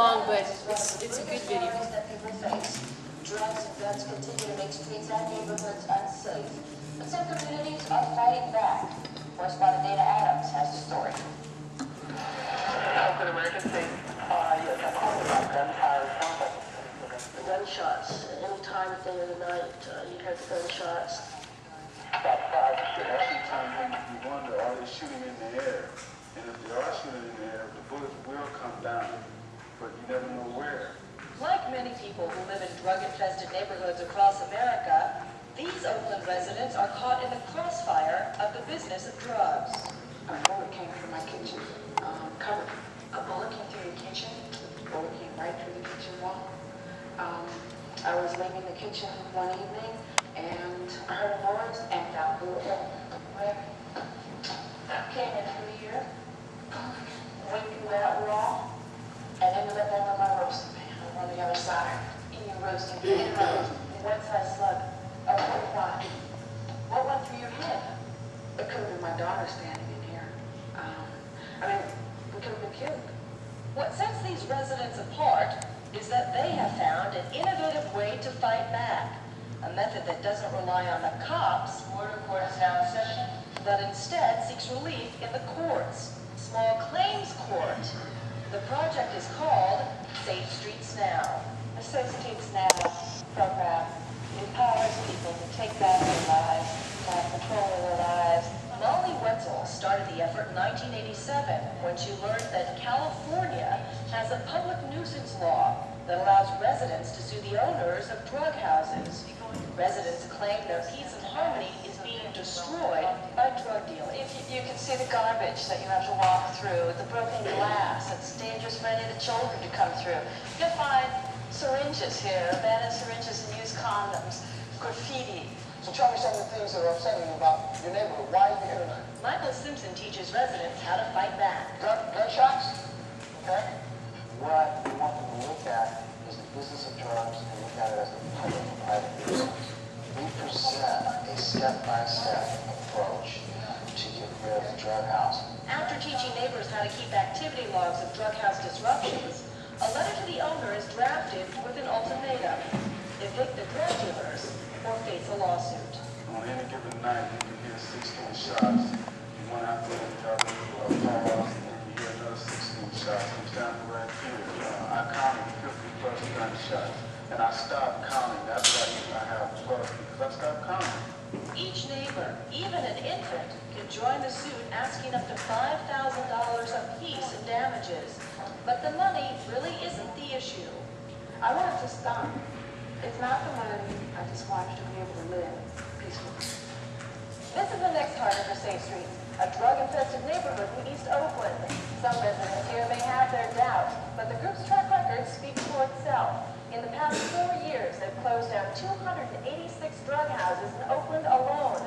long, but it's a good video. Drugs and guns continue to make streets and neighborhoods unsafe, but some communities are fighting back. Correspondent Dana Adams has the story. Oakland American State. Yes, I'm calling about gunfire. The gunshots. Any time of day or the night, you hear the gunshots. About 5 to 6. Every time you wonder, are they shooting in the air? And if they are shooting in the air, the bullets will come down, but you never know where. Like many people who live in drug-infested neighborhoods across America, these Oakland residents are caught in the crossfire of the business of drugs. A bullet came from my kitchen cupboard. A bullet came through the kitchen. The bullet came right through the kitchen wall. I was leaving the kitchen one evening and I heard a noise and that bullet went. Came in through here, went through that wall, and ended up over my roasting pan on the other side. In your roasting pan, one side slug, a 45. What went through your head? It could have been my daughter standing in here. We could have been killed. What sets these residents apart is that they have found an innovative way to fight back, a method that doesn't rely on the cops, Order court is now in session. but instead seeks relief in the courts, small claims court. The project is called Safe Streets Now. The Safe Streets Now program empowers people to take back their lives, to have control of their lives. Molly Wetzel started the effort in 1987 when she learned that California has a public nuisance law that allows residents to sue the owners of drug houses. Residents claim their peace and harmony is being destroyed by drug dealing. You can see the garbage that you have to walk through, the broken glass. It's dangerous for any of the children to come through. You'll find syringes here, abandoned syringes and used condoms, graffiti. So tell me some of the things that are upsetting you about your neighborhood. Why are you here tonight? Michael Simpson teaches residents how to fight back. Gunshots? Okay. What we want them to look at is the business of drugs and look at it as a public and private nuisance. We present a step-by-step approach to get rid of the drug house. After teaching neighbors how to keep activity logs of drug house disruptions, a letter to the owner is drafted with an ultimatum: evict the drug dealers or face a lawsuit. On any given night, you can hear 16 shots. One after another, pause, and you hear another 16 shots. Comes down to right here. I counted 50 plus gunshots, and I stopped counting. That's why I have 12 because I stopped counting. Each neighbor, even an infant, can join the suit asking up to $5,000 apiece in damages. But the money really isn't the issue. I want it to stop. It's not the money. I just want you to be able to live peacefully. This is the next target for Safe Streets, a drug-infested neighborhood in East Oakland. Some residents here may have their doubts, but the group's track record speaks for itself. In the past 4 years, they've closed down 286 drug houses in Oakland alone,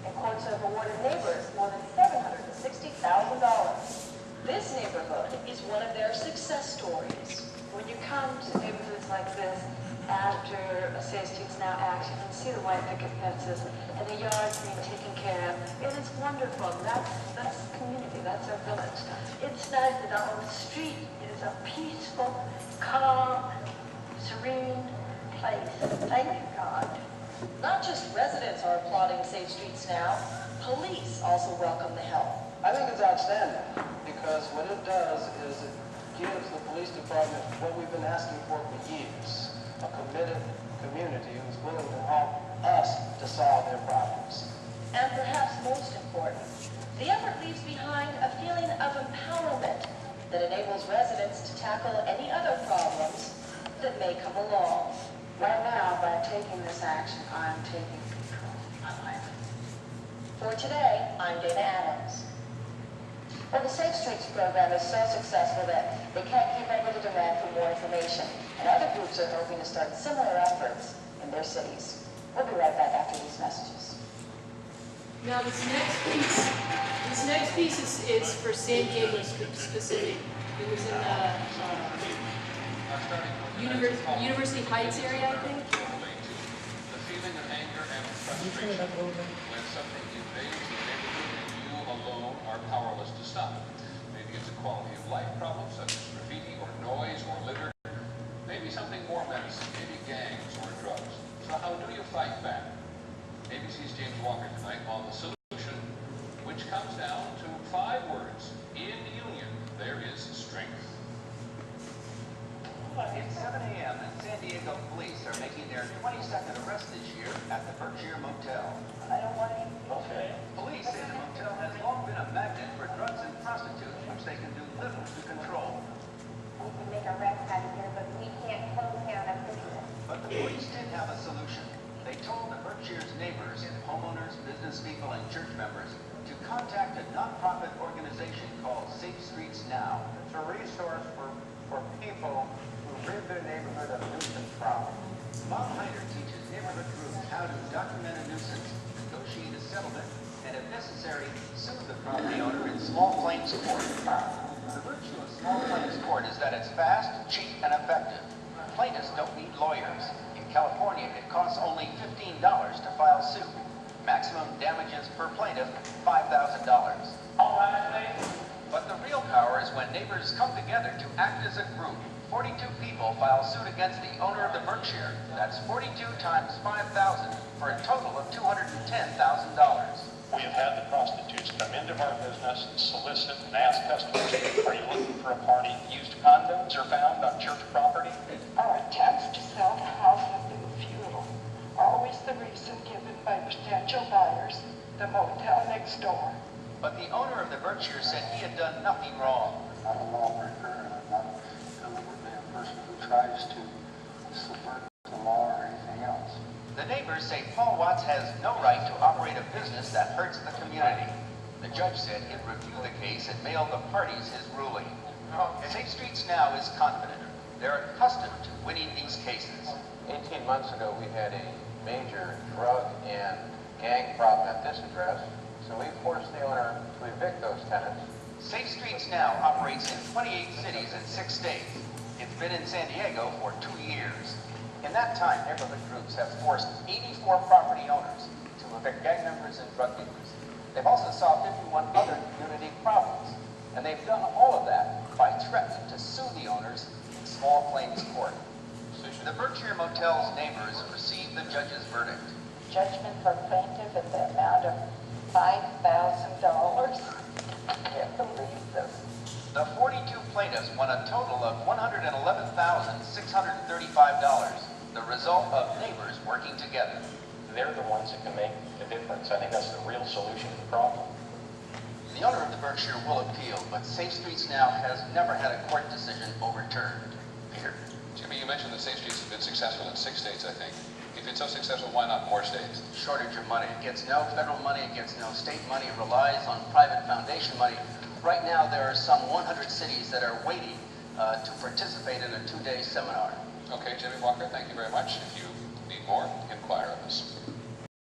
and courts have awarded neighbors more than $760,000. This neighborhood is one of their success stories. When you come to neighborhoods like this, after a Safe Streets Now action, and see the white picket fences and the yards being taken care of, it is wonderful. That's community. That's our village. It's nice that on the street it is a peaceful, calm, serene place. Thank you, God. Not just residents are applauding Safe Streets Now, police also welcome the help. I think it's outstanding because what it does is it gives the police department what we've been asking for years. A committed community who's willing to help us to solve their problems. And perhaps most important, the effort leaves behind a feeling of empowerment that enables residents to tackle any other problems that may come along. Right now, by taking this action, I'm taking control of my life. For today, I'm Dana Adams. Well, the Safe Streets program is so successful that they can't keep up with the demand for more information, and other groups are hoping to start similar efforts in their cities. We'll be right back after these messages. Now this next piece is for San Diego specific. It was in the University Heights area, I think. The feeling of anger and frustration when something invades the neighborhood and you alone are powerless to stop it. Maybe it's a quality of life problem such as graffiti or noise or litter. which comes down to 5 words. In union, there is strength. It's 7 a.m. and San Diego police are making their 22nd arrest this year at the Berkshire Motel. I don't want to. Okay. Police say the motel has long been a magnet for drugs and prostitutes, which they can do little to control. We can make arrests out of here, but we can't close down a business. But the police did have a solution. They told the Berkshire's neighbors, homeowners, business people, and church members to contact a nonprofit organization called Safe Streets Now. It's a resource for people who rid their neighborhood of nuisance problems. Bob Hyder teaches neighborhood groups how to document a nuisance, negotiate a settlement, and if necessary, sue the property owner in small claims court. The virtue of small claims court is that it's fast, cheap, and effective. Plaintiffs don't need lawyers. In California, it costs only $15 to file suit. Maximum damages per plaintiff, $5,000. But the real power is when neighbors come together to act as a group. 42 people file suit against the owner of the Berkshire. That's 42 times 5,000 for a total of $210,000. We have had the prostitutes come into our business, solicit, and ask customers, are you looking for a party? Used condoms are found on church property. Our attempts to sell the house have been futile. Always the reason given by potential buyers, the motel next door. But the owner of the Berkshire said he had done nothing wrong. I'm not a lawbreaker, and I'm not deliberately a person who tries to subvert the law or anything else. The neighbors say Paul Watts has no right to operate a business that hurts the community. The judge said he'd review the case and mail the parties his ruling. Safe Streets Now is confident. They're accustomed to winning these cases. 18 months ago, we had a major drug and gang problem at this address, so we forced the owner to evict those tenants. Safe Streets Now operates in 28 cities and 6 states. It's been in San Diego for 2 years. In that time, neighborhood groups have forced 84 property owners to evict gang members and drug dealers. They've also solved 51 other community problems. And they've done all of that by threatening to sue the owners in small claims court. The Berkshire Motel's neighbors received the judge's verdict. Judgment for plaintiff in the amount of $5,000. I can't believe this. The 42 plaintiffs won a total of $111,635, the result of neighbors working together. They're the ones that can make the difference. I think that's the real solution to the problem. The owner of the Berkshire will appeal, but Safe Streets Now has never had a court decision overturned. Peter? Jimmy, you mentioned that Safe Streets have been successful in 6 states, I think. If it's so successful, why not more states? Shortage of money. It gets no federal money, it gets no state money, it relies on private foundation money. Right now, there are some 100 cities that are waiting to participate in a 2-day seminar. Okay, Jimmy Walker, thank you very much. If you need more, inquire of us.